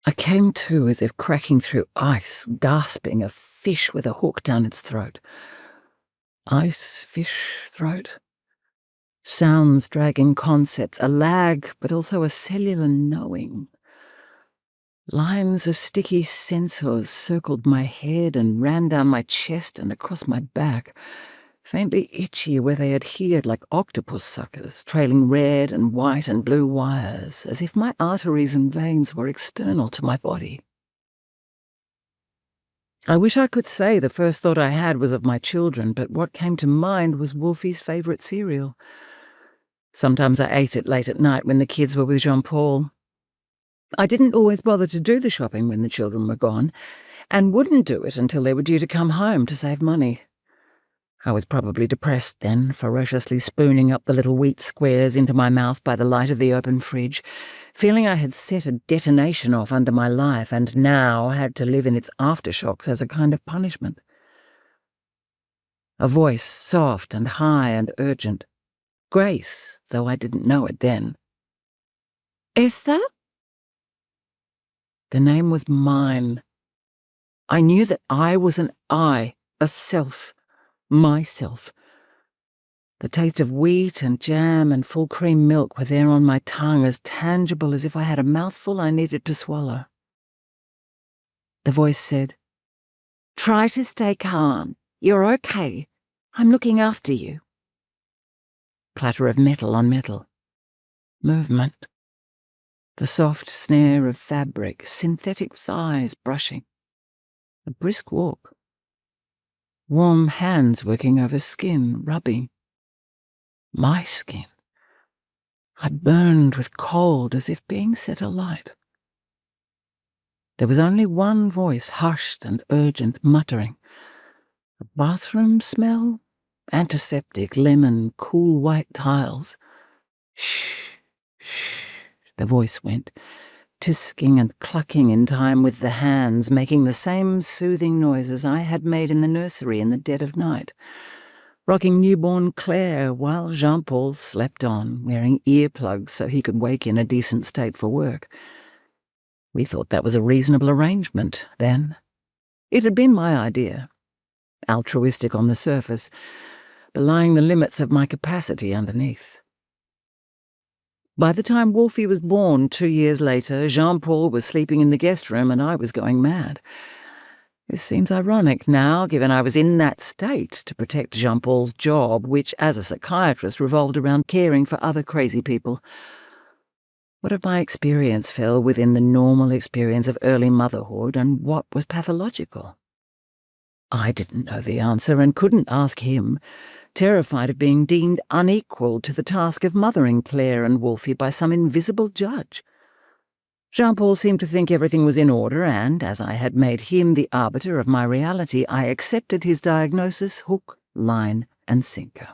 I came to as if cracking through ice, gasping, a fish with a hook down its throat. Ice, fish, throat. Sounds dragging concepts, a lag, but also a cellular knowing. Lines of sticky sensors circled my head and ran down my chest and across my back, faintly itchy where they adhered like octopus suckers, trailing red and white and blue wires, as if my arteries and veins were external to my body. I wish I could say the first thought I had was of my children, but what came to mind was Wolfie's favourite cereal. Sometimes I ate it late at night when the kids were with Jean-Paul. I didn't always bother to do the shopping when the children were gone, and wouldn't do it until they were due to come home to save money. I was probably depressed then, ferociously spooning up the little wheat squares into my mouth by the light of the open fridge, feeling I had set a detonation off under my life and now had to live in its aftershocks as a kind of punishment. A voice, soft and high and urgent. Grace, though I didn't know it then. Esther? The name was mine. I knew that I was an I, a self, myself. The taste of wheat and jam and full cream milk were there on my tongue, as tangible as if I had a mouthful I needed to swallow. The voice said, "Try to stay calm. You're okay. I'm looking after you." Clatter of metal on metal. Movement. The soft snare of fabric, synthetic thighs brushing. A brisk walk. Warm hands working over skin, rubbing. My skin. I burned with cold as if being set alight. There was only one voice, hushed and urgent, muttering. A bathroom smell? Antiseptic, lemon, cool white tiles. Shh, shh, the voice went, tisking and clucking in time with the hands, making the same soothing noises I had made in the nursery in the dead of night, rocking newborn Claire while Jean-Paul slept on, wearing earplugs so he could wake in a decent state for work. We thought that was a reasonable arrangement, then. It had been my idea. Altruistic on the surface, belying the limits of my capacity underneath. By the time Wolfie was born 2 years later, Jean-Paul was sleeping in the guest room and I was going mad. This seems ironic now, given I was in that state to protect Jean-Paul's job, which as a psychiatrist revolved around caring for other crazy people. What if my experience fell within the normal experience of early motherhood, and what was pathological? I didn't know the answer and couldn't ask him, terrified of being deemed unequal to the task of mothering Claire and Wolfie by some invisible judge. Jean-Paul seemed to think everything was in order, and, as I had made him the arbiter of my reality, I accepted his diagnosis hook, line, and sinker.